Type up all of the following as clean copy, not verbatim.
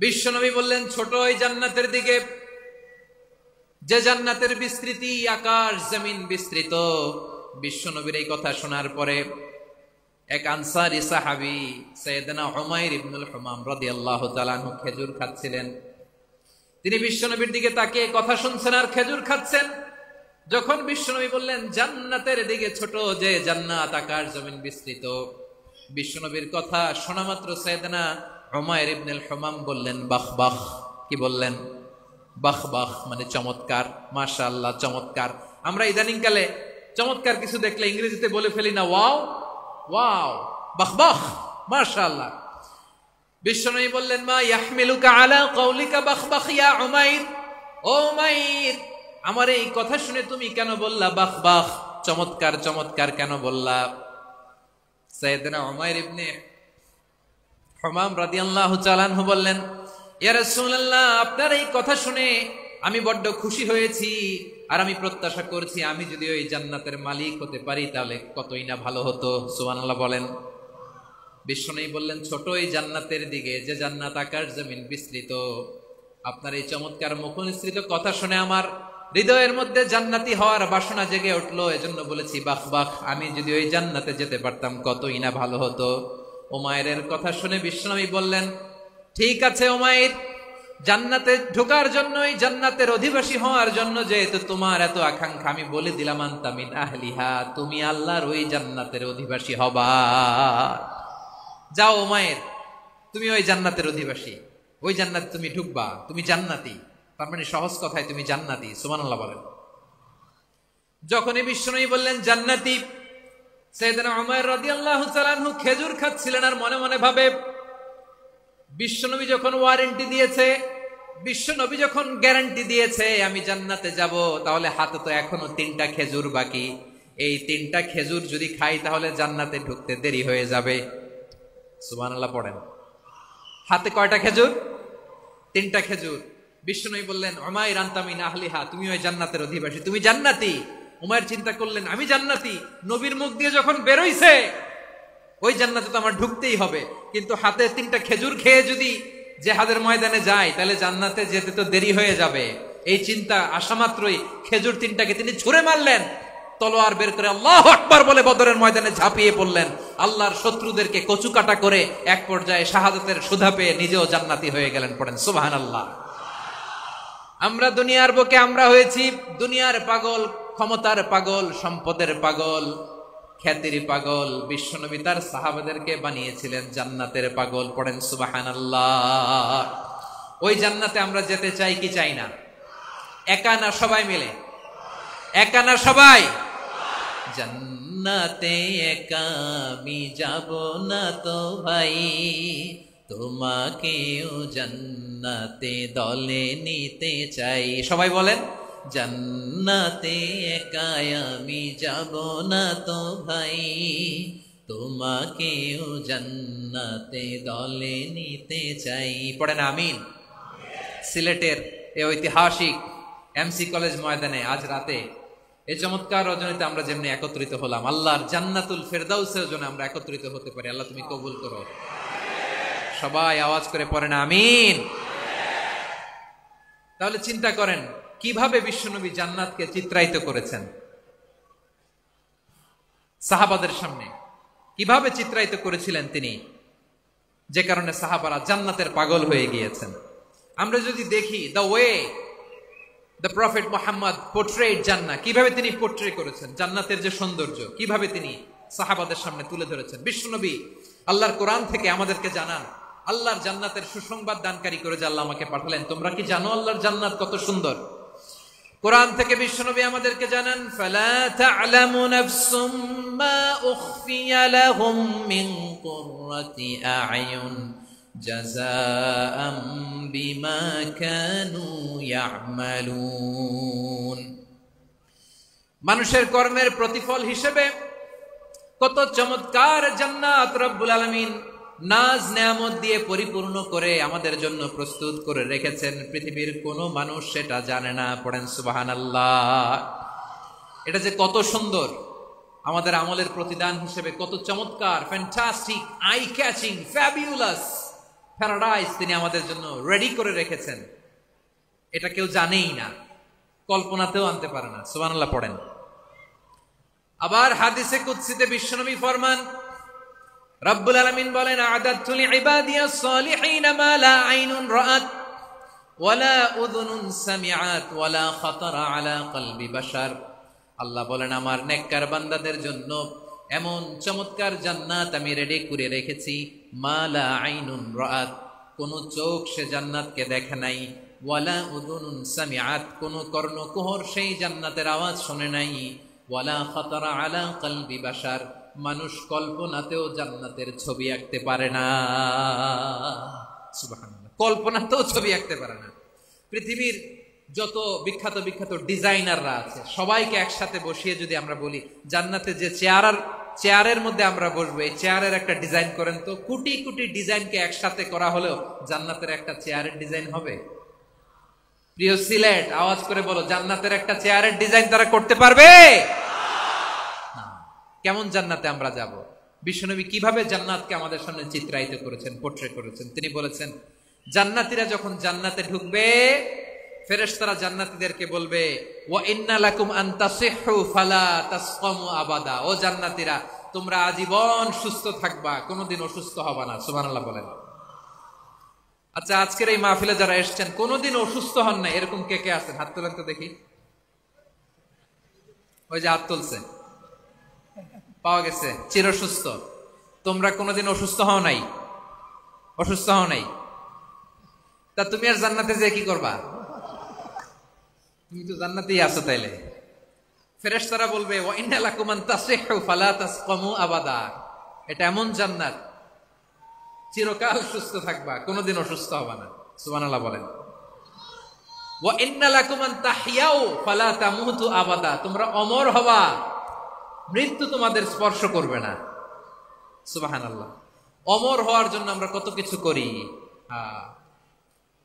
বিশ্বনবী বললেন, ছোট ওই জান্নাতের দিকে যে জান্নাতের বিস্তৃতি আকাশ জমিন বিস্তৃত। বিশ্বনবীর এই কথা শোনার পরে এক আনসারী সাহাবী সাইয়েদনা উমাইর ইবনুল হুমাম রাদিয়াল্লাহু তাআলা আনহু খেজুর খাচ্ছিলেন। তিনি বিশ্বনবীর দিকে তাকিয়ে কথা শুনছেন আর খেজুর খাচ্ছেন। যখন বিশ্বনবী বললেন জান্নাতের দিকে ছোট যে জান্নাত আকাশ জমিন বিস্তৃত, বিশ্বনবীর কথা শোনা মাত্র সাইয়েদনা উমাইর ইবনুল হুমাম বললেন বাহ বাহ। কি বললেন? বাহ বাহ মানে চমৎকার, মাশাআল্লাহ চমৎকার। আমরা ইদানিং কালে চমৎকার কিছু দেখলে ইংরেজিতে বলে ফেলি না ওয়াও ওয়াও, বাহ বাহ, মাশাআল্লাহ। বিশ্বনবী বললেন মা ইয়াহমিলুকা আলা কওলিকা বাহ বাহ ইয়া উমাইর। ও উমাইর, আমার এই কথা শুনে তুমি কেন বললা বাহ বাহ, চমৎকার চমৎকার কেন বললা? সাইয়েদনা উমাইর ইবনে হুমাম রাদিয়াল্লাহু তাআলা আনহু বললেন, ইয়া রাসূলুল্লাহ, আপনার এই কথা শুনে আমি বড্ড খুশি হয়েছি, আর আমি প্রত্যাশা করছি আমি যদি ওই জান্নাতের মালিক হতে পারি তাহলে কতই না ভালো হতো। সুবহানাল্লাহ বলেন। বিশ্বনবী বললেন, ছোট এই জান্নাতের দিকে যে জান্নাত আকাশ জমিন বিস্তৃত, আপনার এই চমৎকার মুখনিসৃত কথা শুনে আমার হৃদয়ের মধ্যে জান্নাতি হওয়ার বাসনা জেগে উঠলো, এজন্য বলেছি বাহ বাহ, আমি যদি ওই জান্নাতে যেতে পারতাম কতই না ভালো হতো। উমাইরের কথা শুনে বিশ্বনবী বললেন, ঠিক আছে উমাইর, জান্নাতে ঢোকার জন্য, এই জান্নাতের অধিবাসী হওয়ার জন্য যেহেতু তোমার এত আকাঙ্ক্ষা, আমি বলে দিলাম আনতা মিন আহলিহা, তুমি আল্লাহর ওই জান্নাতের অধিবাসী হবা। যাও উমাইর, তুমি ওই জান্নাতের অধিবাসী, ওই জান্নাতে তুমি ঢুকবা, তুমি জান্নাতি। তার মানে সহজ কথায় তুমি জান্নাতি। সুবহানাল্লাহ বলেন। যখনই বিশ্বনবী বললেন জান্নাতি, সাইয়েদনা উমাইর রাদিয়াল্লাহু তাআলা আনহু খেজুর খাচ্ছিলেন আর মনে মনে ভাবে, বিশ্বনবী যখন ওয়ারেন্টি দিয়েছে, বিশ্বনবী যখন গ্যারান্টি দিয়েছে আমি জান্নাতে যাব, তাহলে হাতে তো এখনো 3টা খেজুর বাকি। এই 3টা খেজুর যদি খাই তাহলে জান্নাতে ঢুকতে দেরি হয়ে যাবে। সুবহানাল্লাহ পড়েন। হাতে কয়টা খেজুর? 3টা খেজুর। বিশ্বনবী বললেন, উমাইর আনতা মিন আহলিহা, তুমি ওই জান্নাতের অধিবাসী, তুমি জান্নাতি। উমাইর চিন্তা করলেন, আমি জান্নাতি, নবীর মুখ দিয়ে যখন বেরোইছে ওই জান্নাতে তো আমার ঢুকতেই হবে, কিন্তু হাতে 3টা খেজুর খেয়ে যদি জিহাদের ময়দানে যায় তাহলে জান্নাতে যেতে তো দেরি হয়ে যাবে। এই চিন্তা আসা মাত্রই খেজুর 3টাকে তিনি ছুঁড়ে মারলেন, তলোয়ার বের করে আল্লাহু আকবার বলে বদরের ময়দানে ঝাঁপিয়ে পড়লেন। আল্লাহর শত্রুদেরকে কচুকাটা করে এক পর্যায়ে শাহাদাতের সুধা পেয়ে নিজেও জান্নাতি হয়ে গেলেন। পড়েন সুবহানাল্লাহ। আমরা দুনিয়ার বুকে আমরা হয়েছি দুনিয়ার পাগল, ক্ষমতার পাগল, সম্পদের পাগল, খ্যাতির পাগল। বিশ্বনবী তার সাহাবাদেরকে বানিয়েছিলেন জান্নাতের পাগল। পড়েন সুবহানাল্লাহ। ওই জান্নাতে আমরা যেতে চাই কি চাই না? একা না সবাই মিলে? একা না সবাই? জান্নাতে একা আমি যাব না তো ভাই, তোমাকেও জান্নাতে দলে নিতে চাই। সবাই বলেন, জান্নাতে একা আমি যাব না তো ভাই, তোমাকেও জান্নাতে দলে নিতে চাই। পড়েন আমিন। সিলেটের এই ঐতিহাসিক এমসি কলেজ ময়দানে আজ রাতে এই চমৎকার রজনীতে আমরা যেমনি একত্রিত হলাম, আল্লাহর জান্নাতুল ফেরদাউসের জন্য আমরা একত্রিত হতে পারি। আল্লাহ তুমি কবুল করো। সবাই আওয়াজ করে পড়েন আমিন। তাহলে চিন্তা করেন কিভাবে বিশ্বনবী জান্নাতকে চিত্রায়িত করেছেন সাহাবাদের সামনে, কিভাবে চিত্রায়িত করেছিলেন তিনি, যে কারণে সাহাবারা জান্নাতের পাগল হয়ে গিয়েছেন। আমরা যদি দেখি the way the prophet Muhammad portrait জান্নাত, কিভাবে তিনি পোর্ট্রে করেছেন জান্নাতের যে সৌন্দর্য, কিভাবে তিনি সাহাবাদের সামনে তুলে ধরেছেন। বিশ্বনবী আল্লাহর কোরআন থেকে আমাদেরকে জানান আল্লাহর জান্নাতের সুসংবাদ দানকারী করে যে আল্লাহ আমাকে পাঠালেন। তোমরা কি জানো আল্লাহর জান্নাত কত সুন্দর? কোরআন থেকে বিশ্বনবী আমাদেরকে জানান, ফালা তা'লামু নাফসুম মা উখফিয়া লাহুম মিন কুররাতি আ'য়ুন জাযাআম বিমা কানু ইয়া'মালুন। মানুষের কর্মের প্রতিফল হিসেবে কত চমৎকার জান্নাত রব্বুল আলামিন নাজ নেয়ামত দিয়ে পরিপূর্ণ করে আমাদের জন্য প্রস্তুত করে রেখেছেন। পৃথিবীর কোনো মানুষ সেটা জানে না। পড়েন সুবহানাল্লাহ। এটা যে কত সুন্দর, আমাদের আমলের প্রতিদান হিসেবে কত চমৎকার, fantastic, eye catching, fabulous, paradise তিনি আমাদের জন্য রেডি করে রেখেছেন, এটা কেউ জানেই না, কল্পনাতেও আনতে পারে না। সুবহানাল্লাহ পড়েন। আবার হাদিসে কুদসিতে বিশ্বনবী ফরমান, রব্বুল আলামিন বলেন, আ'দাদতু লিইবাদিয়াস সালিহিন মা লা আইনুন রাআত ওয়ালা উযুনুন সামিআত ওয়ালা খাতারা আলা কলবি বাশার। আল্লাহ বলেন, আমার নেককার বান্দাদের জন্য এমন চমৎকার জান্নাত আমি রেডি করে রেখেছি, মা লা আইনুন রাআত, কোন চোখ সে জান্নাতকে দেখে নাই, ওয়ালা উযুনুন সামিআত, কোন কর্ণকুহর সেই জান্নাতের আওয়াজ শুনে নাই, ওয়ালা খাতারা আলা কলবি বাশার, মানুষ কল্পনাতেও জান্নাতের ছবি আঁকতে পারে না। সুবহানাল্লাহ, কল্পনাতেও ছবি আঁকতে পারে না। পৃথিবীর যত বিখ্যাত বিখ্যাত ডিজাইনাররা আছে সবাইকে একসাথে বসিয়ে যদি আমরা বলি জান্নাতে যে চেয়ারের মধ্যে আমরা বসবো, এই চেয়ারের একটা ডিজাইন করেন তো, কোটি কোটি ডিজাইনকে একসাথে করা হলেও জান্নাতের একটা চেয়ারের ডিজাইন হবে? প্রিয় সিলেট, আওয়াজ করে বলো, জান্নাতের একটা চেয়ারের ডিজাইন তারা করতে পারবে? কেমন জান্নাতে আমরা যাব? বিশ্বনবী কিভাবে জান্নাতকে আমাদের সামনে চিত্রায়িত করেছেন, পোট্রে করেছেন। তিনি বলেছেন, জান্নাতীরা যখন জান্নাতে ঢুকবে, ফেরেশতারা জান্নাতীদেরকে বলবে, ওয়া ইন্না লাকুম আন তাসিহু ফালা তাসকামু আবাদা, ও জান্নাতীরা তোমরা আজীবন সুস্থ থাকবা, কোনোদিন অসুস্থ হবা না। সুবহানাল্লাহ বলেন। আচ্ছা, আজকের এই মাহফিলে যারা এসেছেন কোনোদিন অসুস্থ হন না, এরকম কে কে আছেন? হাত তোলেন তো দেখি। ওই যে হাত তুলছে, পাওয়া গেছে, চিরসুস্থ। তোমরা কোনোদিন অসুস্থ হও নাই? অসুস্থ হও নাই? তা তুমি আর জান্নাতে যে কি করবা? তুমি তো জান্নাতেই আছো। তাইলে ফেরেশতারা বলবে, ওয়া ইন্না লাকুম আন তাসিহু ফালা তাসকামু আবাদা, এটা এমন জান্নাত চিরকাল সুস্থ থাকবা, কোনোদিন অসুস্থ হবা না। সুবহানাল্লাহ বলেন। ওয়া ইন্না লাকুম আন তাহইয়াউ ফালা তামুতু আবাদা, তোমরা অমর হবা, মৃত্যু তোমাদের স্পর্শ করবে না। সুবহানাল্লাহ। অমর হওয়ার জন্য আমরা কত কিছু করি।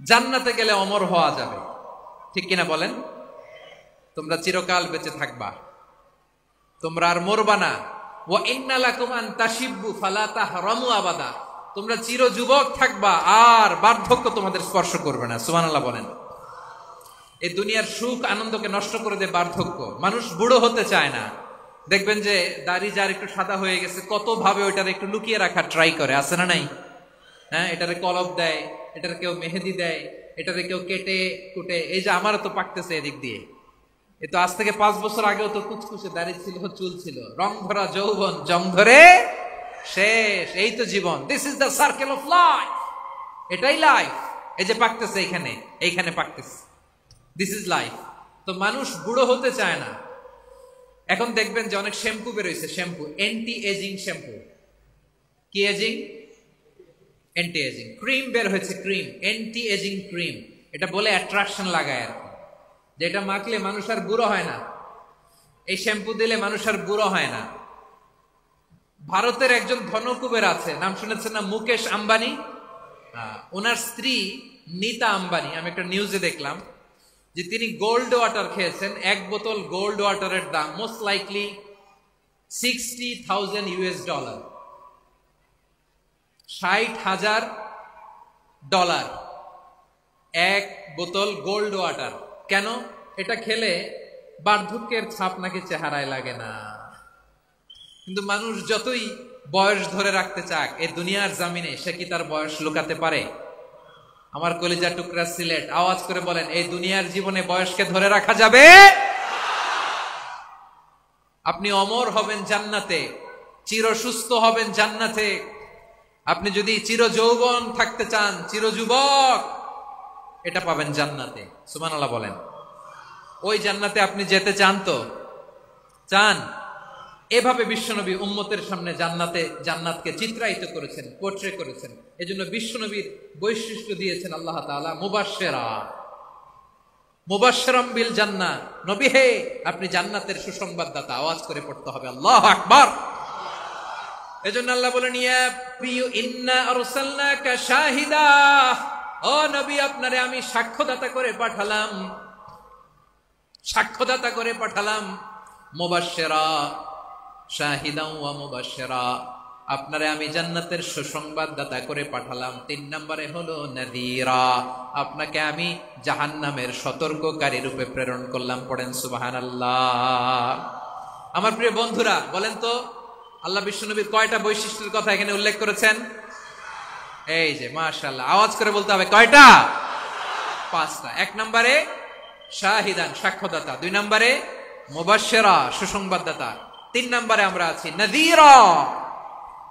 জান্নাতে গেলে অমর হওয়া যাবে, ঠিক কিনা বলেন? তোমরা চিরকাল বেঁচে থাকবা, তোমরা আর মরবা না। ওয়া ইন্না লাকুম আন তাশিব্বু ফালা তাহরামু আবাদা, তোমরা চির যুবক থাকবা, আর বার্ধক্য তোমাদের স্পর্শ করবে না। সুবহানাল্লাহ বলেন। এই দুনিয়ার সুখ আনন্দকে নষ্ট করে দেয় বার্ধক্য। মানুষ বুড়ো হতে চায় না। দেখবেন যে দাড়ি যার একটু সাদা হয়ে গেছে, কত ভাবে ওইটার একটু লুকিয়ে রাখার ট্রাই করে, আছে না নাই? হ্যাঁ, এটারে কলব দেয়, এটার কেউ মেহেদি দেয়, এটারে কেউ কেটে কুটে। এই যে আমারও তো পাকতেছে এদিক দিয়ে, এ তো আজ থেকে 5 বছর আগেও তো কুচকুচে দাড়ি ছিল, চুল ছিল, রং ধরা যৌবন জং ধরে শেষ। এই তো জীবন। This is the circle of life, এটাই লাইফ। এই যে পাকতেছে এইখানে, এইখানে পাকতেছে, দিস ইজ লাইফ। তো মানুষ বুড়ো হতে চায় না। এখন দেখবেন যে অনেক শ্যাম্পু বেরোইছে, শ্যাম্পু অ্যান্টি এজিং শ্যাম্পু। কি এজিং? Anti ageing. ক্রিম বের হয়েছে, ক্রিম, অ্যান্টি এজিং ক্রিম। এটা বলে অ্যাট্রাকশন লাগায় আর কি, যেটা মাখলে মানুষ আর বুড়ো হয় না। এই শ্যাম্পু দিলে মানুষ আর বুড়ো হয় না। ভারতের একজন ধনকুবের আছে, নাম শুনেছেন না? মুকেশ আম্বানি। ওনার স্ত্রী নীতা আম্বানি, আমি একটা নিউজে দেখলাম যে তিনি গোল্ড ওয়াটার খেয়েছেন। 1 বোতল গোল্ড ওয়াটারের দাম মোস্ট লাইকলি $60,000 $60,000 1 বোতল গোল্ড ওয়াটার। কেন? এটা খেলে বার্ধক্যের ছাপ নাকি চেহারায় লাগে না। কিন্তু মানুষ যতই বয়স ধরে রাখতে চাক এই দুনিয়ার জামিনে, সে কি তার বয়স লুকাতে পারে? আমার কলিজা টুকরা সিলেট, আওয়াজ করে বলেন, এই দুনিয়ার জীবনে বয়সকে ধরে রাখা যাবে? আপনি অমর হবেন জান্নাতে, চির সুস্থ হবেন জান্নাতে। আপনি যদি চির যৌবন থাকতে চান, চির যুবক, এটা পাবেন জান্নাতে। সুবহানাল্লাহ বলেন। ওই জান্নাতে আপনি যেতে চান তো? চান? এভাবে বিশ্বনবী উম্মতের সামনে জান্নাতকে চিত্রায়িত করেছেন, পোট্রে করেছেন। এজন্য বিশ্বনবীর বৈশিষ্ট্য দিয়েছেন আল্লাহ তাআলা মুবাশশিরাম বিল জান্নাহ। নবী হে, আপনি জান্নাতের সুসংবাদদাতা। আওয়াজ করে পড়তে হবে আল্লাহু আকবার। এজন্য আল্লাহ বলেন, ইয়া প্রিয় ইন্না আরসালনাকা শাহিদা, ও নবী আপনারে আমি সাক্ষ্যদাতা করে পাঠালাম, সাক্ষ্যদাতা করে পাঠালাম। মুবাশশিরা শাহিদা ওয়া মুবাশশিরা, আপনারে আমি জান্নাতের সুসংবাদদাতা করে পাঠালাম। 3 নম্বরে হলো নাযীরা, আপনাকে আমি জাহান্নামের সতর্ককারী রূপে প্রেরণ করলাম। পড়েন সুবহানাল্লাহ। আমার প্রিয় বন্ধুরা, বলেন তো আল্লাহ বিশ্বনবীর কয়টা বৈশিষ্ট্যের কথা এখানে উল্লেখ করেছেন? এই যে মাশাআল্লাহ, আওয়াজ করে বলতে হবে কয়টা? 5টা। 1 নম্বরে শাহিদান, সাক্ষ্যদাতা। 2 নম্বরে মুবাশশিরা, সুসংবাদদাতা। 3 নম্বরে আমরা আছি নাযীরা,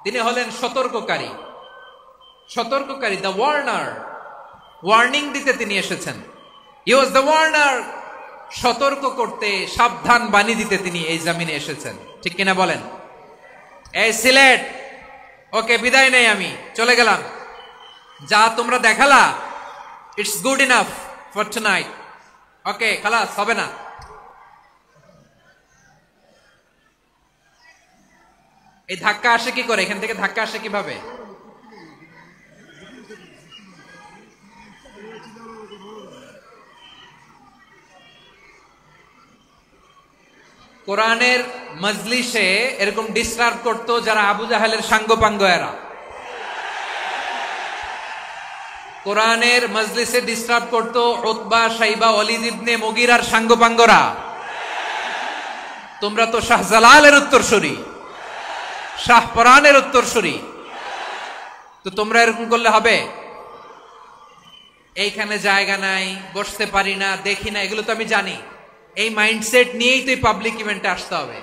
তিনি হলেন সতর্ককারী। সতর্ককারী, দ্য ওয়ার্নার, ওয়ার্নিং দিতে তিনি এসেছেন। হি ওয়াজ দ্য ওয়ার্নার, সতর্ক করতে, সাবধান বাণী দিতে তিনি এই জমিনে এসেছেন। ঠিক কিনা বলেন? এই সিলেট, ওকে বিদায় নেই, আমি চলে গেলাম। যা তোমরা দেখালা, it's good enough for tonight. Okay, খালাস, হবে না। এই ধাক্কা আসে কি করে? এখান থেকে ধাক্কা আসে কিভাবে? কোরআনের মজলিসে এরকম ডিস্টার্ব করতো যারা আবু জাহেলের সাঙ্গপাঙ্গ এরা। কোরআনের মজলিসে ডিস্টার্ব করতো উতবা, শাইবা, ওয়ালিদ ইবনে মুগীরার সাঙ্গপাঙ্গরা। তোমরা তো শাহজালালের উত্তরসূরি, শাহপরানের উত্তরসূরি, তো তোমরা এরকম করলে হবে? এইখানে জায়গা নাই, বসতে পারি না, দেখি না, এগুলো তো আমি জানি। এই মাইন্ডসেট নিয়েই তো পাবলিক ইভেন্টে আসতে হবে।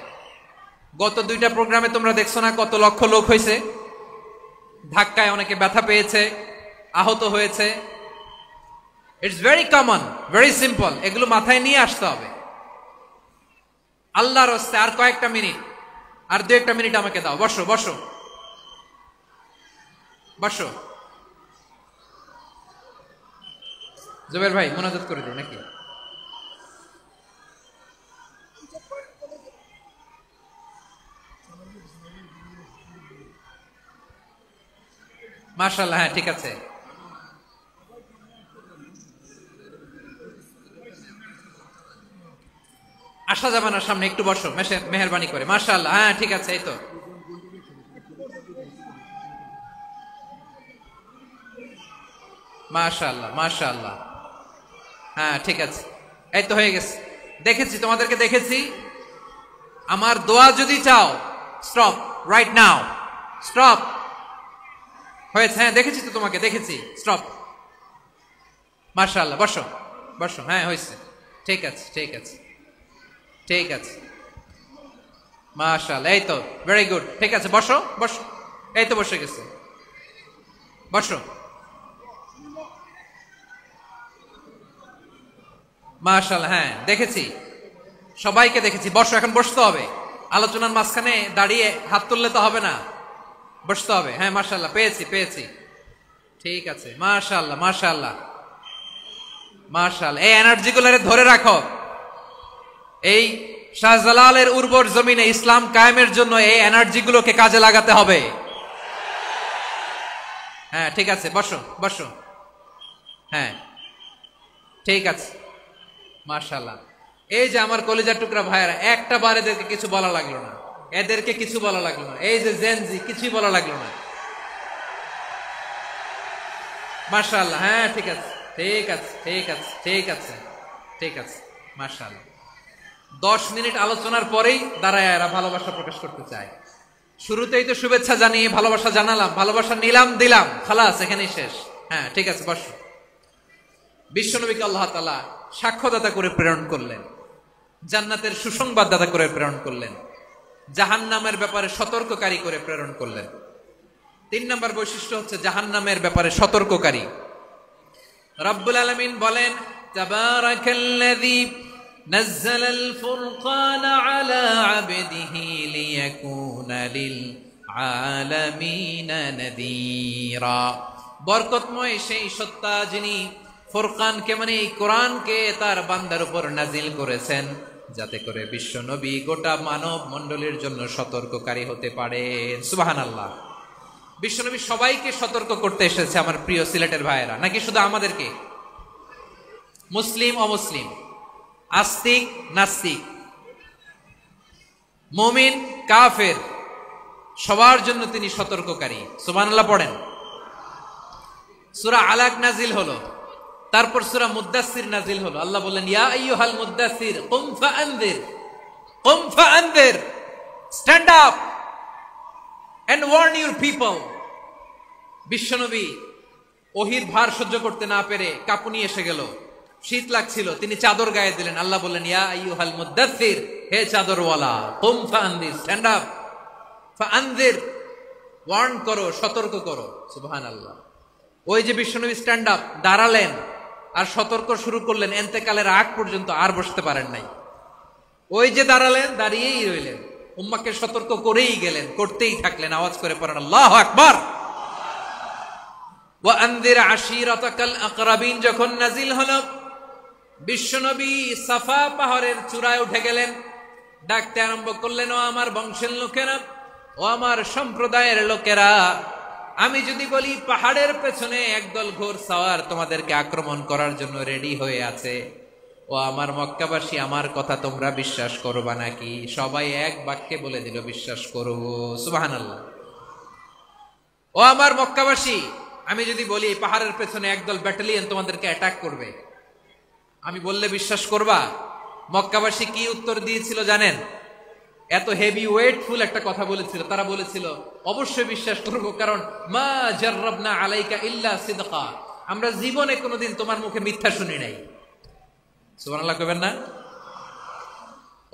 গত 2টা প্রোগ্রামে তোমরা দেখছো না কত লক্ষ লোক হয়েছে? ধাক্কায় অনেকে ব্যথা পেয়েছে, আহত হয়েছে। It's very common, very simple. এগুলো মাথায় নিয়ে আসতে হবে। আল্লাহর রাস্তে আর কয়েকটা মিনিট, আর 2-1টা মিনিট আমাকে দাও। বসো বসো বসো। জুবের ভাই মোনাজাত করে দিই নাকি? মাশাআল্লাহ, হ্যাঁ ঠিক আছে। আসা যাবে না সামনে, একটু বসো মেহেরবানি করে। মাশাআল্লাহ, হ্যাঁ ঠিক আছে। এই তো মাশাআল্লাহ, মাশাআল্লাহ, হ্যাঁ ঠিক আছে। এই তো হয়ে গেছে। দেখেছি, তোমাদেরকে দেখেছি। আমার দোয়া যদি চাও, স্টপ রাইট নাও, স্টপ। হয়েছে, হ্যাঁ দেখেছি তো তোমাকে, দেখেছি। স্টপ। মাশাআল্লাহ, বসো বসো। হ্যাঁ হয়েছে, ঠিক আছে ঠিক আছে ঠিক আছে। মাশাআল্লাহ, এই তো ভেরি গুড। ঠিক আছে, বসো বসো। এই তো বসে গেছে, বসো। মাশাআল্লাহ, হ্যাঁ দেখেছি, সবাইকে দেখেছি। বসো, এখন বসতে হবে। আলোচনার মাঝখানে দাঁড়িয়ে হাত তুললে তো হবে না, বসতে হবে। হ্যাঁ মাশাআল্লাহ, পেয়েছি পেয়েছি। ঠিক আছে, মাশাআল্লাহ মাশাআল্লাহ মাশাআল্লাহ। এই এনার্জি গুলো ধরে রাখো। এই শাহজালালের উর্বর জমিনে ইসলাম কায়েমের জন্য এই এনার্জি গুলোকে কাজে লাগাতে হবে। হ্যাঁ ঠিক আছে, বসো বসো। হ্যাঁ ঠিক আছে, মাশাআল্লাহ। এই যে আমার কলিজার টুকরা ভাইয়েরা, একটা বার এদেরকে কিছু বলা লাগলো না, এদেরকে কিছু বলা লাগলো না। এই যে জেনজি, কিছুই বলা লাগলো না। মাশাআল্লাহ, হ্যাঁ ঠিক আছে ঠিক আছে ঠিক আছে ঠিক আছে ঠিক আছে। মাশাআল্লাহ। 10 মিনিট আলোচনার পরেই দাঁড়ায় এরা ভালোবাসা প্রকাশ করতে চায়। শুরুতেই তো শুভেচ্ছা জানিয়ে ভালোবাসা জানালাম, ভালোবাসা নিলাম, দিলাম, খালাস, এখানেই শেষ। হ্যাঁ ঠিক আছে, বসো। বিশ্বনবীকে আল্লাহ তাআলা সাক্ষ্যদাতা করে প্রেরণ করলেন, জান্নাতের সুসংবাদদাতা করে প্রেরণ করলেন, জাহান্নামের ব্যাপারে সতর্ককারী করে প্রেরণ করলেন। 3 নম্বর বৈশিষ্ট্য হচ্ছে জাহান্নামের ব্যাপারে সতর্ককারী। রব্বুল আলামিন বলেন, তাবারাকাল্লাযী নাযালাল ফুরকানা আলা আবদিহি লিয়াকুনা লিল আলামিনা নাযীরা। বরকতময় সেই সত্তা যিনি ফুরকানকে মানে এই কোরআনকে তার বান্দার উপর নাজিল করেছেন, যাতে করে বিশ্ব নবী গোটা মানব মণ্ডলীর জন্য সতর্ককারী হতে পারেন। সুবহানাল্লাহ। বিশ্বনবী সবাইকে সতর্ক করতে এসেছে, আমার প্রিয় সিলেটের ভাইয়েরা, নাকি শুধু আমাদেরকে? মুসলিম অমুসলিম, আস্তিক নাস্তিক, মুমিন কাফের, সবার জন্য তিনি সতর্ককারী। সুবহানাল্লাহ পড়েন। সূরা আলাক নাজিল হলো, তারপর সূরা মুদ্দাসসির নাজিল হলো। আল্লাহ বললেন, ইয়া আইয়ুহাল মুদ্দাসসির কুম ফাআনযির, stand up and warn your people. বিশ্বনবী ওহীর ভার সহ্য করতে না পেরে কাঁপুনি এসে গেল, শীত লাগছিল, তিনি চাদর গায়ে দিলেন। আল্লাহ বললেন, ইয়া আইয়ুহাল মুদ্দাসসির, হে চাদরওয়ালা, কুম ফাআনযির, স্ট্যান্ড আপ, ফাআনযির, ওয়ার্ন করো, সতর্ক করো। সুবহানাল্লাহ। ওই যে বিশ্বনবী স্ট্যান্ড আপ, দাঁড়ালেন আর সতর্ক শুরু করলেন, এন্তেকালের আগ পর্যন্ত আর বসতে পারেন নাই। ওই যে দাঁড়ালেন, দাঁড়িয়েই রইলেন, উম্মাকে সতর্ক করেই গেলেন, করতেই থাকলেন। আওয়াজ করে পড়েন আল্লাহু আকবার। ওয়া আনযির আশীরাতাকাল আকরাবিন যখন নাজিল হলো, বিশ্বনবী সাফা পাহাড়ের চূড়ায় উঠে গেলেন, ডাকতে আরম্ভ করলেন, ও আমার বংশের লোকেরা, ও আমার সম্প্রদায়ের লোকেরা, আমি যদি বলি পাহাড়ের পেছনে একদল ঘোড়সাওয়ার তোমাদেরকে আক্রমণ করার জন্য রেডি হয়ে আছে, ও আমার মক্কাবাসী, আমার কথা তোমরা বিশ্বাস করবা নাকি? সবাই এক বাক্যে বলে দিল, বিশ্বাস করব। সুবহানাল্লাহ। ও আমার মক্কাবাসী, আমি যদি বলি পাহাড়ের পেছনে একদল ব্যাটালিয়ন তোমাদেরকে অ্যাটাক করবে, আমি বললে বিশ্বাস করবা? মক্কাবাসী কি উত্তর দিয়েছিল জানেন? এত হেভি ওয়েটফুল একটা কথা বলেছিল। তারা বলেছিল, অবশ্যই বিশ্বাস করব, কারণ মা জাররাবনা আলাইকা ইল্লা সিদকা, আমরা জীবনে কোনোদিন তোমার মুখে মিথ্যা শুনি নাই। সুবহানাল্লাহ কইবেন না?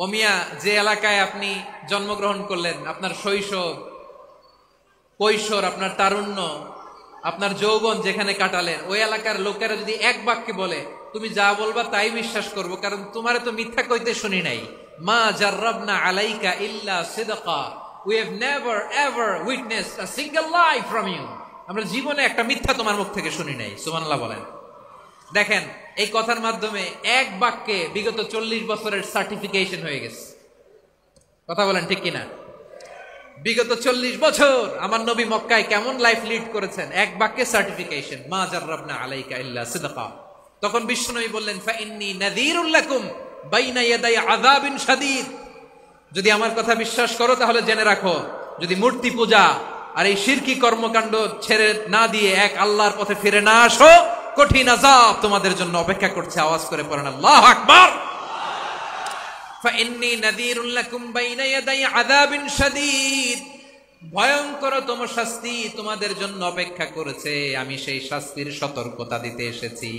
ও মিয়া, যে এলাকায় আপনি জন্মগ্রহণ করলেন, আপনার শৈশব, কৈশোর, আপনার তারুণ্য, আপনার যৌবন যেখানে কাটালেন, ওই এলাকার লোকেরা যদি এক বাক্যে বলে তুমি যা বলবা তাই বিশ্বাস করব, কারণ তোমারে তো মিথ্যা কইতে শুনি নাই। মা জাররাবনা আলাইকা ইল্লা সিদকা, we have never ever witnessed a single lie from you, আমরা জীবনে একটা মিথ্যা তোমার মুখ থেকে শুনি নাই। সুবহানাল্লাহ বলেন। দেখেন, এই কথার মাধ্যমে এক বাক্যে বিগত 40 বছরের সার্টিফিকেশন হয়ে গেছে। কথা বলেন ঠিক কিনা? বিগত 40 বছর আমার নবী মক্কায় কেমন লাইফ লিড করেছেন, এক বাক্যে সার্টিফিকেশন, মা জাররাবনা আলাইকা ইল্লা সিদকা। তখন বিশ্বনবী বললেন, ফাইন্নী নাযীরুল লাকুম বাইনা ইয়াদাই আযাবিন শাদীদ, যদি আমার কথা বিশ্বাস করো তাহলে জেনে রাখো, যদি মূর্তি পূজা আর এই শিরকি কর্মকাণ্ড ছেড়ে না দিয়ে এক আল্লাহর পথে ফিরে না আসো, কঠিন আযাব তোমাদের জন্য অপেক্ষা করছে। আওয়াজ করে পড়েন আল্লাহু আকবার। ফাইন্নী নাযীরুল লাকুম বাইনা ইয়াদাই আযাবিন শাদীদ, ভয়ঙ্করতম শাস্তি তোমাদের জন্য অপেক্ষা করেছে, আমি সেই শাস্তির সতর্কতা দিতে এসেছি।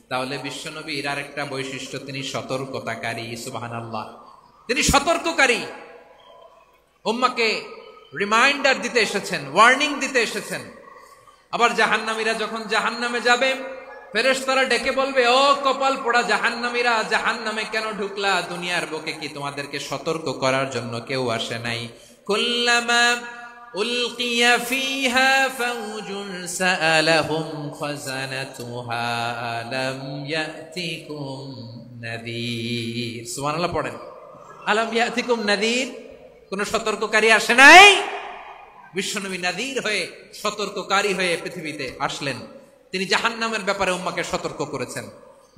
তাহলে বিশ্বনবীর আরেকটা বৈশিষ্ট্য, তিনি সতর্কতাকারী। সুবহানাল্লাহ। তিনি সতর্ককারী, উম্মাকে রিমাইন্ডার দিতে এসেছেন, ওয়ার্নিং দিতে এসেছেন। আবার জাহান্নামীরা যখন জাহান্নামে যাবে, ফেরেশতারা ডেকে বলবে, ও কপাল পোড়া জাহান্নামীরা, জাহান্নামে কেন ঢুকলা? দুনিয়ার বুকে কি তোমাদেরকে সতর্ক করার জন্য কেউ আসে নাই? কুল্লামা উলকিয়া ফিহা ফাউজুন সাআলাহুম খাযানাতুহা আলাম ইয়াতিকুম নাযীর। সুবহানাল্লাহ পড়েন। আলাম ইয়াতিকুম নাযীর, কোন সতর্ককারী আসে নাই? বিশ্বনবী নাযীর হয়ে, সতর্ককারী হয়ে পৃথিবীতে আসলেন। তিনি জাহান্নামের ব্যাপারে উম্মাকে সতর্ক করেছেন।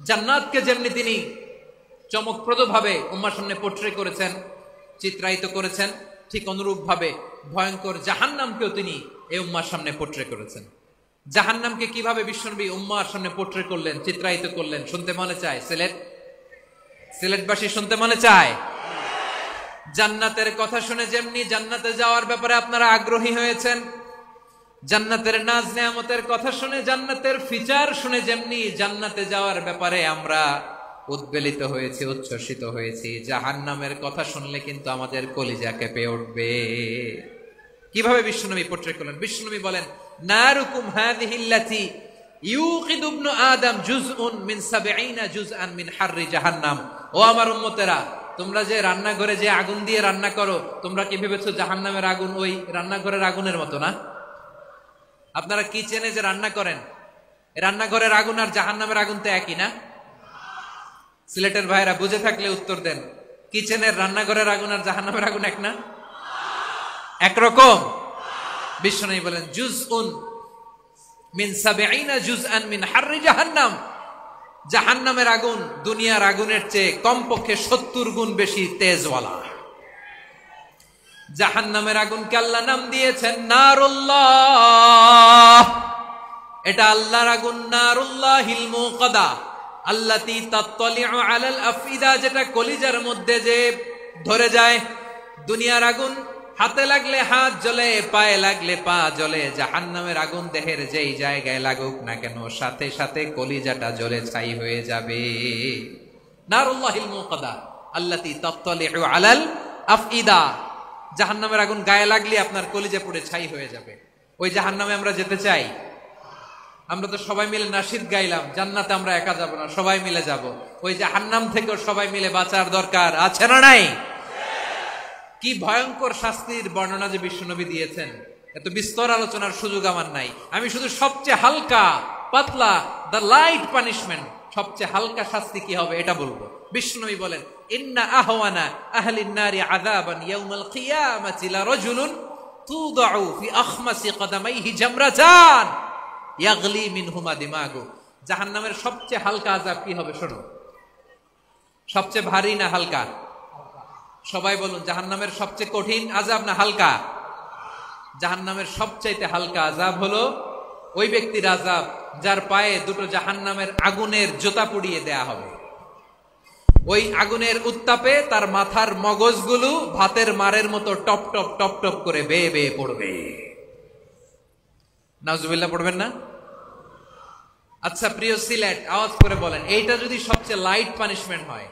জান্নাতকে যেমনি তিনি চমকপ্রদভাবে উম্মার সামনে পোট্রে করেছেন, চিত্রায়িত করেছেন, ঠিক অনুরূপ ভাবে ভয়ঙ্কর জাহান্নামকেও তিনি এই উম্মার সামনে পোট্রে করেছেন। জাহান্নামকে কিভাবে বিশ্বনবী উম্মার সামনে পোট্রে করলেন, চিত্রায়িত করলেন, শুনতে মনে চায়? সিলেটবাসী শুনতে মনে চায়? জান্নাতের কথা শুনে যেমনি জান্নাতে যাওয়ার ব্যাপারে আপনারা আগ্রহী হয়েছেন, জান্নাতের নাজ নেয়ামতের কথা শুনে, জান্নাতের ফিচার শুনে যেমনি জান্নাতে যাওয়ার ব্যাপারে আমরা উদ্বেলিত হয়েছি, উচ্ছ্বসিত হয়েছি, জাহান্নামের কথা শুনলে কিন্তু আমাদের কলিজা কেঁপে উঠবে। কিভাবে বিশ্বনবী পোট্রে করলেন? বিশ্বনবী বলেন, নারুকুম হাযিহিল্লাতী ইউকিদু ইবনু আদম জুজউন মিন ৭০ জুজআন মিন হাররি জাহান্নাম। ও আমার উম্মতেরা, তোমরা যে রান্নাঘরে যে আগুন দিয়ে রান্না করো, তোমরা কি ভেবেছো জাহান্নামের আগুন ওই রান্নাঘরের আগুনের মতো না? আপনারা কিচেনে যে রান্না করেন, রান্নাঘরের আগুন আর জাহান্নামের আগুন তো একই না? সিলেটের ভাইরা বুঝে থাকলে উত্তর দেন, কিচেনের রান্নাঘরের আগুন আর জাহান্নামের আগুন এক না? একরকম? বিশ্বনবী বলেন, জুজউন মিন ৭০ জুজআন মিন হাররি জাহান্নাম, জাহান্নামের আগুন দুনিয়ার আগুনের চেয়ে কমপক্ষে ৭০ গুণ বেশি তেজওয়ালা। জাহান্নামের আগুনকে আল্লাহ নাম দিয়েছেন নারুল্লাহ। এটা আল্লাহর আগুন, নারুল্লাহিল মুকাদা আল্লাতী তাত্তালিউ আলাল আফইদা, যেটা কলিজার মধ্যে যে ধরে যায়। দুনিয়ার আগুন হাতে লাগলে হাত জ্বলে, পায়ে লাগলে পা জ্বলে। জাহান্নামের আগুন দেহের যেই জায়গায় লাগুক না কেন সাথে সাথে কলিজাটা জ্বলে ছাই হয়ে যাবে। নারুল্লাহিল মুকাদা আল্লাতী তাত্তালিউ আলাল আফইদা, জাহান্নামের আগুন গায়ে লাগলে আপনার কলিজা পুড়ে ছাই হয়ে যাবে। ওই জাহান্নামে আমরা যেতে চাই? আমরা তো সবাই মিলে নাশিদ গাইলাম, জান্নাতে আমরা একা যাব না, সবাই মিলে যাব। ওই জাহান্নাম থেকেও সবাই মিলে বাঁচার দরকার আছে না নাই? কি ভয়ঙ্কর শাস্তির বর্ণনা যে বিশ্বনবী দিয়েছেন, এত বিস্তর আলোচনার সুযোগ আমার নাই। আমি শুধু সবচেয়ে হালকা পাতলা, দ্য লাইট পানিশমেন্ট, সবচেয়ে হালকা শাস্তি কি হবে এটা বলবো। বিশ্বনবী বলেন, ইন্না আহওয়ানা আহলিন নারি আযাবান ইয়াউমাল কিয়ামাতি লারাজুলুন তুদাউ ফি আখমাসি কদামাইহি জামরাতান ইয়াগলি মিনহুমা দিমাগু। জাহান্নামের সবচেয়ে হালকা আযাব কি হবে শোনো। সবচেয়ে ভারী না হালকা? সবাই বলুন, জাহান্নামের সবচেয়ে কঠিন আযাব না হালকা? জাহান্নামের সবচাইতে হালকা আযাব হলো ওই ব্যক্তির আযাব যার পায়ে দুটো জাহান্নামের আগুনের জোতা পুড়িয়ে দেয়া হবে। ওই আগুনের উত্তাপে তার মাথার মগজগুলো ভাতের মারের মতো টপ টপ টপ টপ করে বেয়ে বেয়ে পড়বে। নাউজুবিল্লাহ পড়বেন না? আচ্ছা প্রিয় সিলেট, আওয়াজ করে বলেন, এইটা যদি সবচেয়ে লাইট পানিশমেন্ট হয়,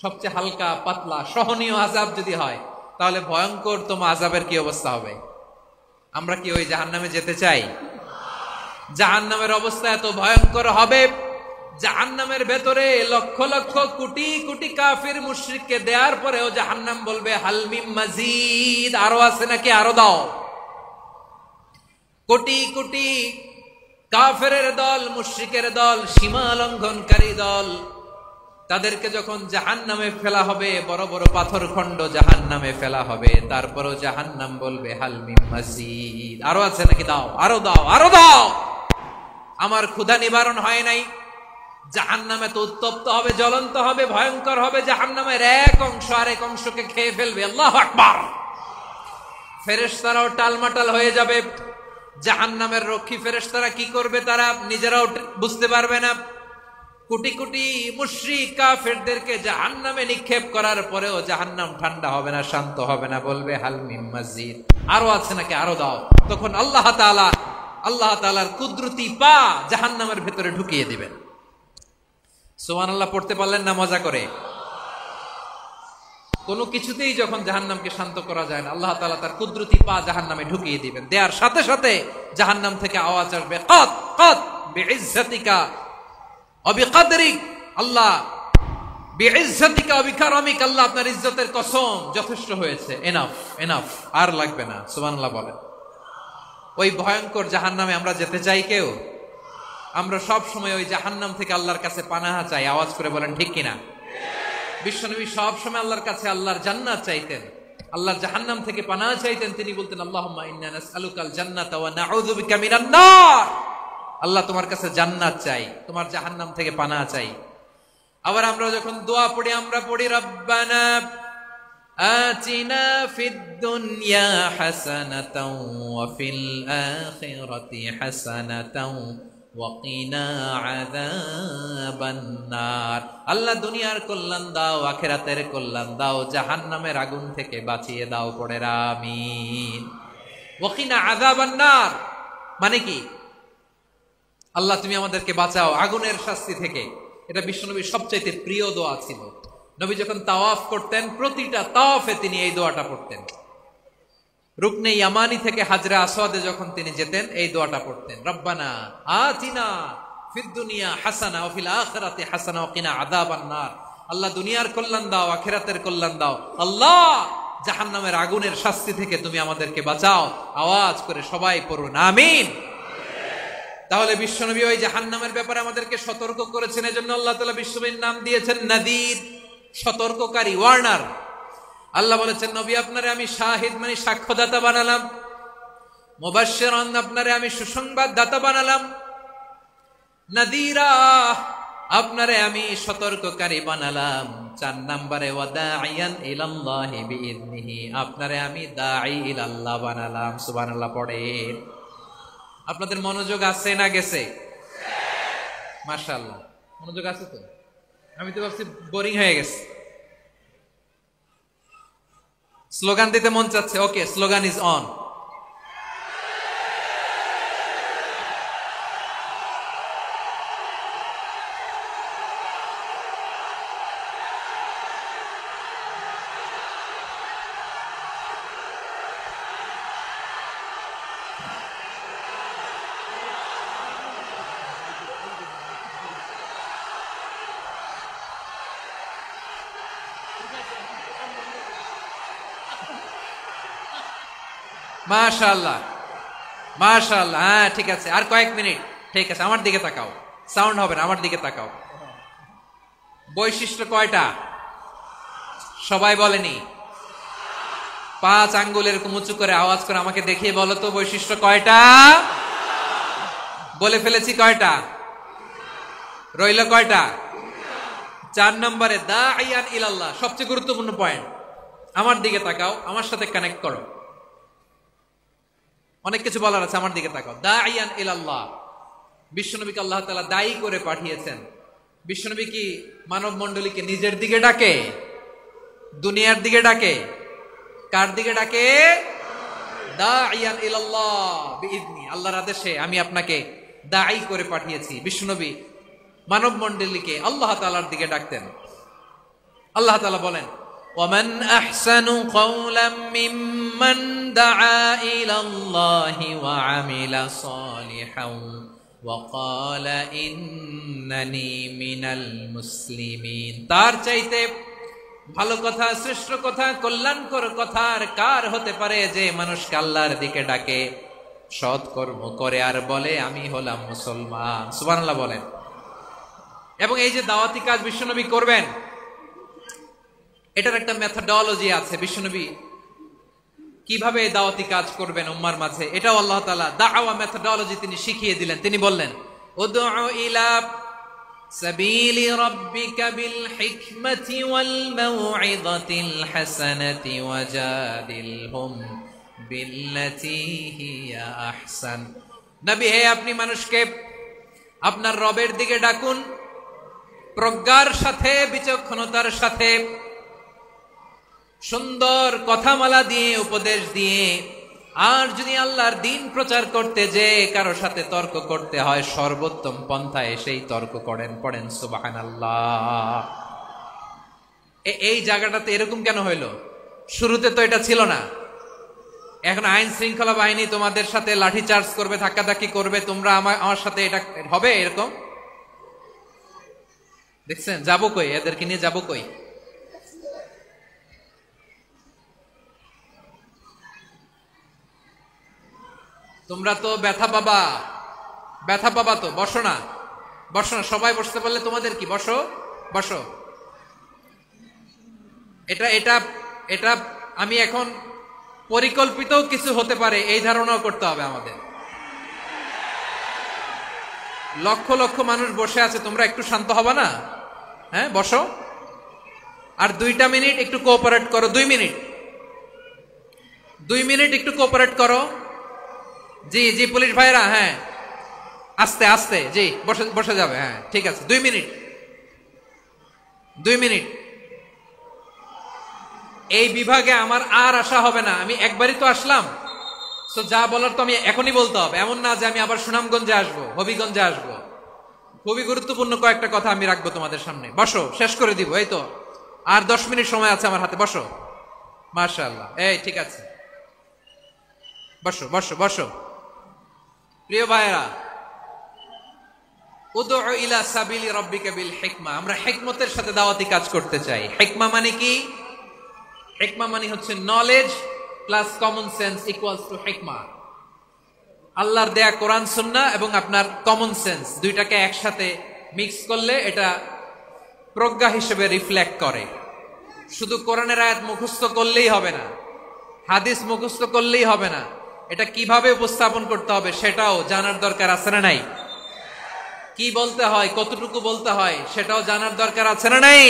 সবচেয়ে হালকা পাতলা সহনীয় আযাব যদি হয়, তাহলে ভয়ঙ্কর তোমার আযাবের কি অবস্থা হবে? আমরা কি ওই জাহান্নামে যেতে চাই? জাহান্নামের অবস্থা এত ভয়ঙ্কর হবে, জাহান্নামের ভেতরে লক্ষ লক্ষ কোটি কোটি কাফির মুশরিককে দেওয়ার পরেও জাহান্নাম বলবে হাল মিন মাজিদ, আরো আছে নাকি, আরো দাও। কোটি কোটি কাফেরের দল, মুশরিকের দল, সীমা লঙ্ঘনকারী দল, তাদেরকে যখন জাহান্নামে ফেলা হবে, বড় বড় পাথর খণ্ড জাহান্নামে ফেলা হবে, তারপরও জাহান্নাম বলবে হাল মিন মাজিদ, আরো আছে নাকি, দাও, আরো দাও, আরো দাও। আমার ক্ষুধা নিবারণ হয় নাই। জাহান্নামে তো উত্তপ্ত হবে, জ্বলন্ত হবে, ভয়ঙ্কর হবে। জাহান্নামের এক অংশ আরেক অংশকে খেয়ে ফেলবে। আল্লাহু আকবার। ফেরেশতারাও টালমাটাল হয়ে যাবে। জাহান্নামের রক্ষী ফেরেশতারা কি করবে তারা নিজেরাও বুঝতে পারবে না। কোটি কোটি মুশরিক কাফেরদেরকে জাহান্নামে নিক্ষেপ করার পরেও জাহান্নাম ঠান্ডা হবে না, শান্ত হবে না, বলবে হাল মিন মাজিদ, আরো আছে নাকি, আরো দাও। তখন আল্লাহ তাআলার কুদরতি পা জাহান্নামের ভেতরে ঢুকিয়ে দিবেন। সুবহানাল্লাহ পড়তে পারলেন না মজা করে? কোনো কিছুতেই যখন জাহান্নামকে শান্ত করা যায় না, আল্লাহ তাআলা তার কুদরতি পা জাহান্নামে ঢুকিয়ে দিবেন। দেয়ার সাথে সাথে জাহান্নাম থেকে আওয়াজ আসবে, কাত কাত বিইজ্জাতিকা ওয়া বিকদরিক, আল্লাহ বিইজ্জাতিকা ওয়া বিকারামিক, আল্লাহ আপনার ইজ্জতের কসম, যথেষ্ট হয়েছে, এনাফ এনাফ, আর লাগবে না। সুবহানাল্লাহ বলেন। ওই ভয়ঙ্কর জাহান্নামে আমরা যেতে চাই কেউ? আমরা সব সময় ওই জাহান্নাম থেকে আল্লাহর কাছে পানাহা চাই। আওয়াজ করে বলেন ঠিক কিনা? বিশ্বনবী সব সময় আল্লাহর কাছে আল্লাহর জান্নাত চাইতেন, আল্লাহর জাহান্নাম থেকে পানাহা চাইতেন। তিনি বলতেন, আল্লাহুম্মা ইন্না নাসআলুকাল জান্নাতা ওয়া নাউযু বিকা মিনান নার। আল্লাহ তোমার কাছে জান্নাত চাই, তোমার জাহান্নাম থেকে পানাহা চাই। আবার আমরা যখন দোয়া পড়ি, আমরা পড়ি রব্বানা আতিনা ফিদ দুনিয়া হাসানাতাও ওয়া ফিল আখিরাতি হাসানাতাও ওয়া কিনা আযাবান নার। আল্লাহ দুনিয়ার কল্যাণ দাও, আখিরাতের কল্যাণ দাও, জাহান্নামের আগুন থেকে বাঁচিয়ে দাও, পড়ে আমিন। ওয়া কিনা আযাবান নার মানে কি? আল্লাহ তুমি আমাদেরকে বাঁচাও আগুনের শাস্তি থেকে। এটা বিশ্বনবীর সবচাইতে প্রিয় দোয়া ছিল। নবী যখন তাওয়াফ করতেন, প্রতিটা তাওয়াফে তিনি এই দোয়াটা পড়তেন। রুকনে ইয়ামানি থেকে হাজরে আসওয়াদে যখন তিনি যেতেন, এই দোয়াটা পড়তেন, রব্বানা আতিনা ফিদ দুনিয়া হাসানা ওয়া ফিল আখিরাতি হাসানা ওয়া কিনা আযাবান নার। আল্লাহ দুনিয়ার কল্যাণ দাও, আখিরাতের কল্যাণ দাও। আল্লাহ জাহান্নামের আগুনের শাস্তি থেকে তুমি আমাদেরকে বাঁচাও। আওয়াজ করে সবাই পড়ুন আমিন। তাহলে বিশ্বনবী ওই জাহান্নামের ব্যাপারে আমাদেরকে সতর্ক করেছেন। এজন্য আল্লাহ তাআলা বিশ্বনবীর নাম দিয়েছেন নাদির, সতর্ককারী, ওয়ার্নার। আল্লাহ বলেছেন, নবী আপনারে আমি শাহিদ মানে সাক্ষ্যদাতা বানালাম, মুবাশশিরান আপনারে আমি সুসংবাদ দাতা বানালাম, নাদিরা আপনারে আমি সতর্ককারী বানালাম। 4 নম্বরে ওয়াদাইয়ান ইলাল্লাহি বিইذনিহি, আপনারে আমি দাঈ ইলাল্লাহ বানালাম। সুবহানাল্লাহ পড়েন। আপনাদের মনোযোগ আছে না গেছে? মাশাআল্লাহ, মনোযোগ আছে তো? আমি তো ভাবছি বোরিং হয়ে গেছে। স্লোগান দিতে মন চাচ্ছে। ওকে, স্লোগান ইজ অন। মাশাআল্লাহ, মাশাআল্লাহ। হ্যাঁ, ঠিক আছে, আর কয়েক মিনিট। ঠিক আছে, আমার দিকে তাকাও। সাউন্ড হবে না, আমার দিকে তাকাও। বৈশিষ্ট্য কয়টা? সবাই বলেনি? 5 আঙ্গুল এরকম উঁচু করে আওয়াজ করে আমাকে দেখিয়ে বলো তো, বৈশিষ্ট্য কয়টা? বলে ফেলেছি কয়টা? রইল কয়টা? 4 নম্বরে দাঈয়ান ইলাল্লাহ, সবচেয়ে গুরুত্বপূর্ণ পয়েন্ট। আমার দিকে তাকাও, আমার সাথে কানেক্ট করো। অনেক কিছু বলার আছে, আমার দিকে তাকাও। দাঈয়ান ইলাল্লাহ, বিশ্বনবীকে আল্লাহ তাআলা দায়ী করে পাঠিয়েছেন। বিশ্বনবী কি মানব মণ্ডলীকে নিজের দিকে ডাকে? দুনিয়ার দিকে ডাকে? কার দিকে ডাকে? দাঈয়ান ইলাল্লাহ বিইذনি, আল্লাহর আদেশে আমি আপনাকে দায়ী করে পাঠিয়েছি। বিশ্বনবী মানব মণ্ডলীকে আল্লাহ তাআলার দিকে ডাকতেন। আল্লাহ তাআলা বলেন, ওয়ামান আহসানু কাওলাম মিম্মান দাআ ইলাল্লাহি ওয়া আমিলা সালিহান ওয়া ক্বালা ইন্নানি মিনাল মুসলিমিন। তার চাইতে ভালো কথা, শ্রেষ্ঠ কথা, কল্যাণকর কথা আর কার হতে পারে যে মানুষকে আল্লাহর দিকে ডাকে, সৎ কর্ম করে আর বলে আমি হলাম মুসলমান। সুবহানাল্লাহ বলেন। এবং এই যে দাওয়াতি কাজ বিশ্বনবী করবেন, এটার একটা মেথডোলজি আছে। বিশ্বনবী কিভাবে দাওয়াতি কাজ করবেন উম্মার মাঝে, এটাও আল্লাহ তাআলা দাওয়া মেথডোলজি তিনি শিখিয়ে দিলেন। তিনি বললেন, উদউ ইলা সাবিলি রাব্বিকা বিল হিকমাতি ওয়াল মাউইযাতিল হাসানাতি ওয়াজাদিলহুম বিল্লাতী হিয়া আহসান। নবী হে, আপনি মানুষকে আপনার রবের দিকে ডাকুন প্রজ্ঞার সাথে, বিচক্ষণতার সাথে, সুন্দর কথামালা দিয়ে, উপদেশ দিয়ে। আর যদি আল্লাহর দিন প্রচার করতে যে কারো সাথে তর্ক করতে হয়, সর্বোত্তম পন্থায় সেই তর্ক করেন। পড়েন সুবহানাল্লাহ। এই জায়গাটাতে এরকম কেন হইলো? শুরুতে তো এটা ছিল না। এখন আইন শৃঙ্খলা বাহিনী তোমাদের সাথে লাঠি চার্জ করবে, ধাক্কাধাক্কি করবে, তোমরা আমার সাথে এটা হবে এরকম? দেখছেন? যাবো কই? এদেরকে নিয়ে যাবো কই? তোমরা তো ব্যথা পাবা, ব্যথা পাবা তো। বসো না, বসো না। সবাই বসতে পারলে তোমাদের কি? বসো, বসো। এটা এটা এটা আমি এখন পরিকল্পিত কিছু হতে পারে এই ধারণাও করতে হবে আমাদের। লক্ষ লক্ষ মানুষ বসে আছে, তোমরা একটু শান্ত হবা না? হ্যাঁ, বসো। আর 2টা মিনিট একটু কোঅপারেট করো। 2 মিনিট, 2 মিনিট একটু কোঅপারেট করো। জি জি, পুলিশ ভাইরা, হ্যাঁ, আস্তে আস্তে, জি, বসে বসে যাবে। হ্যাঁ, ঠিক আছে। 2 মিনিট, 2 মিনিট। এই বিভাগে আমার আর আসা হবে না। আমি একবারই তো আসলাম, তো যা বলার তো আমি এখনই বলতে হবে। এমন না যে আমি আবার সুনামগঞ্জে আসবো, হবিগঞ্জে আসবো। খুবই গুরুত্বপূর্ণ কয়েকটা কথা আমি রাখবো তোমাদের সামনে। বসো, শেষ করে দিব। এই তো আর 10 মিনিট সময় আছে আমার হাতে। বসো। মাশাআল্লাহ। এই ঠিক আছে, বসো বসো বসো। প্রিয় ভাইয়েরা, উদউ ইলা সাবিলি রাব্বিকা বিল হিকমা, আমরা হিকমতের সাথে দাওয়াতি কাজ করতে চাই। হিকমা মানে কি? হিকমা মানে হচ্ছে knowledge plus common sense equals to হিকমা। আল্লাহর দেয়া কোরআন সুন্নাহ এবং আপনার কমন সেন্স, দুইটাকে একসাথে মিক্স করলে এটা প্রজ্ঞা হিসেবে রিফ্লেক্ট করে। শুধু কোরআনের আয়াত মুখস্থ করলেই হবে না, হাদিস মুখস্থ করলেই হবে না, এটা কিভাবে উপস্থাপন করতে হবে সেটাও জানার দরকার আছে না নাই? কি বলতে হয়, কতটুকু বলতে হয় সেটাও জানার দরকার আছে না নাই?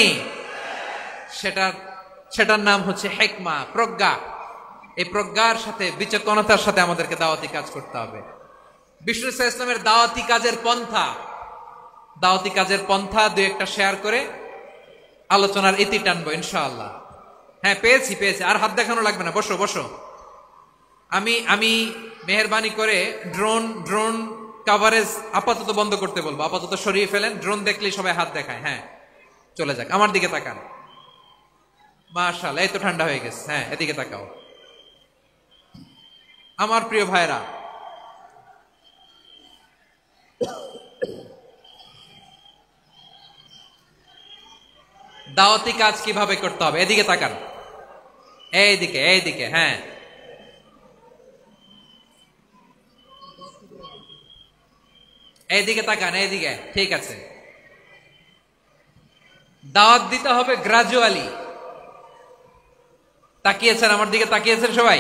সেটার নাম হচ্ছে হিকমা, প্রজ্ঞা। এই প্রজ্ঞার সাথে, বিচক্ষণতার সাথে আমাদেরকে দাওয়াতি কাজ করতে হবে। বিষ্ণু ইসলামের দাওয়াতি কাজের পন্থা দুই একটা শেয়ার করে আলোচনার ইতি টানবো ইনশাআল্লাহ। হ্যাঁ, পেয়েছি। আর হাত দেখানো লাগবে না, বসো। আমি মেহেরবানি করে ড্রোন কভারেজ আপাতত বন্ধ করতে বলবো, আপাতত সরিয়ে ফেলেন। ড্রোন দেখলেই সবাই হাত দেখায়। হ্যাঁ, চলে যাক, আমার দিকে তাকান। মাশাআল্লাহ, এই তো ঠান্ডা হয়ে গেছে। হ্যাঁ, এদিকে তাকাও। আমার প্রিয় ভাইরা, দাওয়াতি কাজ কিভাবে করতে হবে এদিকে তাকান। এইদিকে। হ্যাঁ, এইদিকে তাকান, এইদিকে। ঠিক আছে। দাওয়াত দিতে হবে গ্রাজুয়ালি। তাকিয়েছেন আমার দিকে, তাকিয়েছেন সবাই?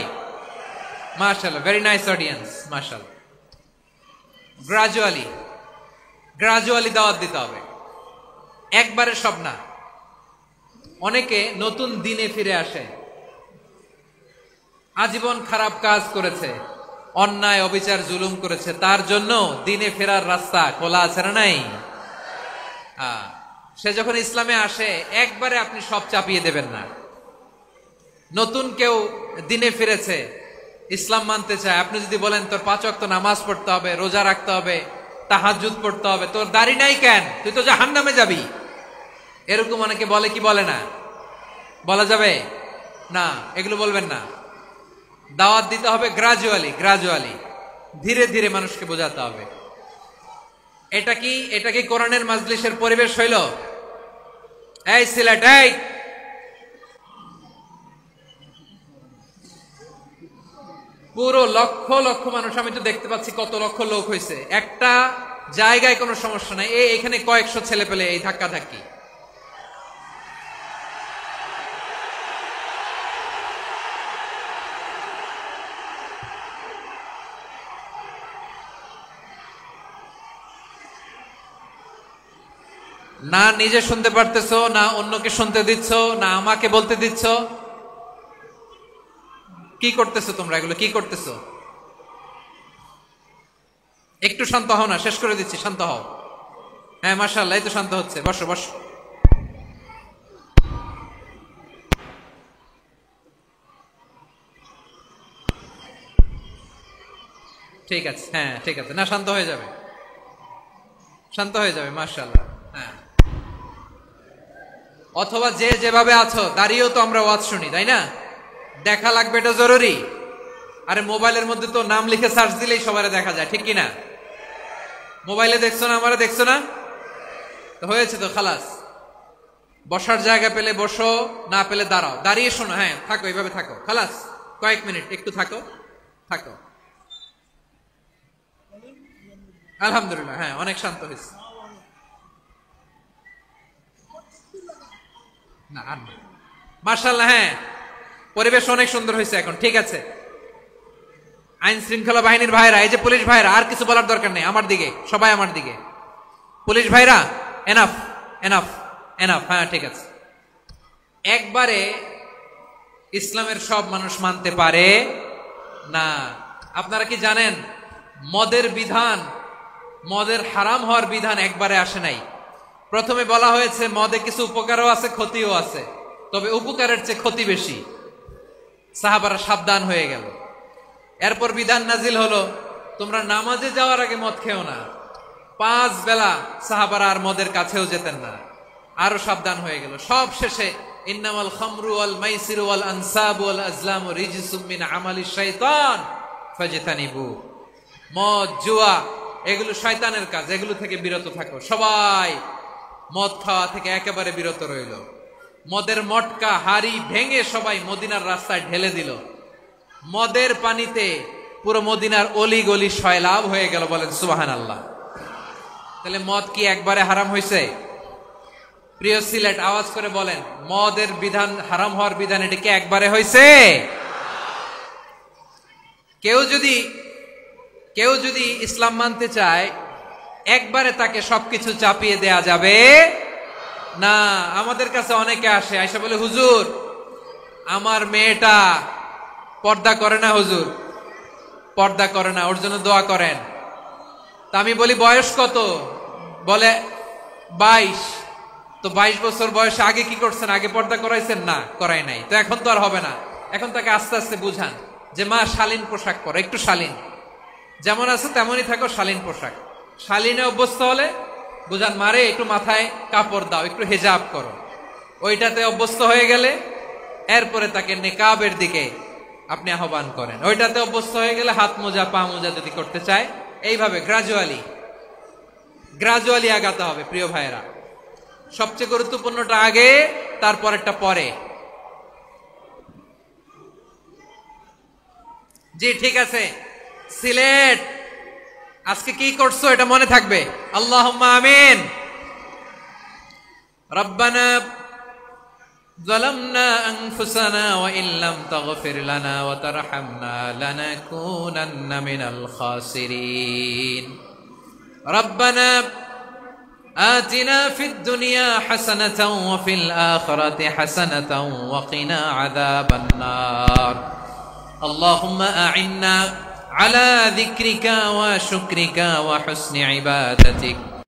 মাশাআল্লাহ, ভেরি নাইস অডিয়েন্স, মাশাআল্লাহ। গ্রাজুয়ালি দাওয়াত দিতে হবে, একবারে সব না। অনেকে নতুন দিনে ফিরে আসে, আজীবন খারাপ কাজ করেছে, অন্যায় অবিচার জুলুম করেছে, তার জন্য দিনে ফেরার রাস্তা খোলা আছে না নাই? সে যখন ইসলামে আসে একবারে আপনি সব চাপিয়ে দেবেন না। নতুন কেউ দিনে ফিরেছে, ইসলাম মানতে চায়, আপনি যদি বলেন তোর 5 ওয়াক্ত নামাজ পড়তে হবে, রোজা রাখতে হবে, তাহাজ্জুদ পড়তে হবে, তোর দাড়ি নাই কেন, তুই তো জাহান্নামে যাবি, এরকম অনেকে বলে কি বলে না? বলা যাবে না, এগুলো বলবেন না। দাওয়াত দিতে হবে গ্রাজুয়ালি, ধীরে ধীরে মানুষকে বোঝাতে হবে। এটা কি কোরআনের মাজলিসের পরিবেশ হইল? এই সিলেট, এই পুরো লক্ষ লক্ষ মানুষ, আমি তো দেখতে পাচ্ছি কত লক্ষ লোক হয়েছে, একটা জায়গায় কোনো সমস্যা নাই। এখানে কয়েকশো ছেলে পেলে এই ধাক্কা ধাক্কি। না নিজে শুনতে পারতেছো, না অন্যকে শুনতে দিচ্ছ, না আমাকে বলতে দিচ্ছ। কি করতেছো তোমরা? এগুলো কি করতেছো? একটু শান্ত হও না, শেষ করে দিচ্ছি, শান্ত হও। হ্যাঁ, মাশাআল্লাহ, এই তো শান্ত হচ্ছে। বসো। ঠিক আছে, হ্যাঁ ঠিক আছে, না শান্ত হয়ে যাবে, মাশাআল্লাহ। হ্যাঁ, অথবা যে যেভাবে আছো দাঁড়িয়েও তো আমরা ওয়াজ শুনি, তাই না? দেখা লাগবে, এটা জরুরি। আরে মোবাইলের মধ্যে তো নাম লিখে সার্চ দিলেই সবারে দেখা যায়, ঠিক কিনা? মোবাইলে দেখছো না, আমারে দেখছো না, তো হয়েছে তো, খালাস। বসার জায়গা পেলে বসো, না পেলে দাঁড়াও, দাঁড়িয়ে শোনো। হ্যাঁ, থাকো, এইভাবে থাকো, খালাস। কয়েক মিনিট একটু থাকো। আলহামদুলিল্লাহ, হ্যাঁ, অনেক শান্ত হয়েছে। না আর না, মাশাআল্লাহ, হ্যাঁ, পরিবেশ অনেক সুন্দর হয়েছে এখন। ঠিক আছে, আইন শৃঙ্খলা বাহিনীর ভাইরা, এই যে পুলিশ ভাইরা, আর কিছু বলার দরকার নেই, আমার দিকে সবাই, আমার দিকে। পুলিশ ভাইরা, এনাফ। হ্যাঁ, ঠিক আছে। একবারে ইসলামের সব মানুষ মানতে পারে না। আপনারা কি জানেন মদের হারাম হওয়ার বিধান একবারে আসে নাই। প্রথমে বলা হয়েছে মদে কিছু উপকারও আছে, ক্ষতিও আছে, তবে উপকারের চেয়ে ক্ষতি বেশি। সাহাবারা সাবধান হয়ে গেল। এরপর বিধান নাজিল হলো, তোমরা নামাজে যাওয়ার আগে মদ খেও না। 5 বেলা সাহাবারা আর মদের কাছেও যেতেন না, আরো সাবধান হয়ে গেল। সব শেষে ইন্নামাল খামরু ওয়াল মাইসিরু ওয়াল আনসাবু ওয়াল আজলামু রিজসুম মিন আমালিশ শাইতান ফাজতানিবু। মদ, জুয়া, এগুলো শয়তানের কাজ, এগুলো থেকে বিরত থাকো। সবাই মদ খাওয়া থেকে একেবারে বিরত রইল। মদের মটকা হাড়ি ভেঙে সবাই মদিনার রাস্তায় ঢেলে দিল। মদের পানিতে পুরো মদিনার অলি গলি সয়লাভ হয়ে গেল। বলেন সুবহানাল্লাহ। তাহলে মদ কি একবারে হারাম হয়েছে? প্রিয় সিলেট, আওয়াজ করে বলেন, মদের বিধান, হারাম হওয়ার বিধান, এটা কি একবারে হয়েছে? কেউ যদি ইসলাম মানতে চায়, একবারে তাকে সবকিছু চাপিয়ে দেয়া যাবে না। আমাদের কাছে অনেকে আসে, আয়সা বলে, হুজুর আমার মেয়েটা পর্দা করে না, হুজুর পর্দা করে না, ওর জন্য দোয়া করেন। তা আমি বলি বয়স কত? বলে 22। তো 22 বছর বয়সে আগে কি করছেন? আগে পর্দা করাইছেন? না, করাই নাই। তো এখন তো আর হবে না। এখন তাকে আস্তে আস্তে বুঝান যে মা শালীন পোশাক পরো, একটু শালীন, যেমন আছে তেমনই থাকো, শালীন পোশাক। শালীনে অভ্যস্ত হলে বুঝান, মারে একটু মাথায় কাপড় দাও, একটু হেজাব করো। ওইটাতে অভ্যস্ত হয়ে গেলে এরপরে তাকে নেকাবের দিকে আপনি আহ্বান করেন। ওইটাতে অভ্যস্ত হয়ে গেলে হাত মোজা পা মোজা যদি করতে চায়, এইভাবে গ্রাজুয়ালি আগাতে হবে। প্রিয় ভাইয়েরা, সবচেয়ে গুরুত্বপূর্ণটা আগে, তারপরেরটা পরে। জি ঠিক আছে, সিলেট আজকে কি করছো এটা মনে থাকবে। আল্লাহুম্মা আমিন। রব্বানা ظلمنا أنفسنا وإن لم تغفر لنا وترحمنا لنكونن من الخاسرين ربنا آتنا في الدنيا حسنة وفي الآخرة حسنة وقنا عذاب النار اللهم أعنا على ذكرك وشكرك وحسن عبادتك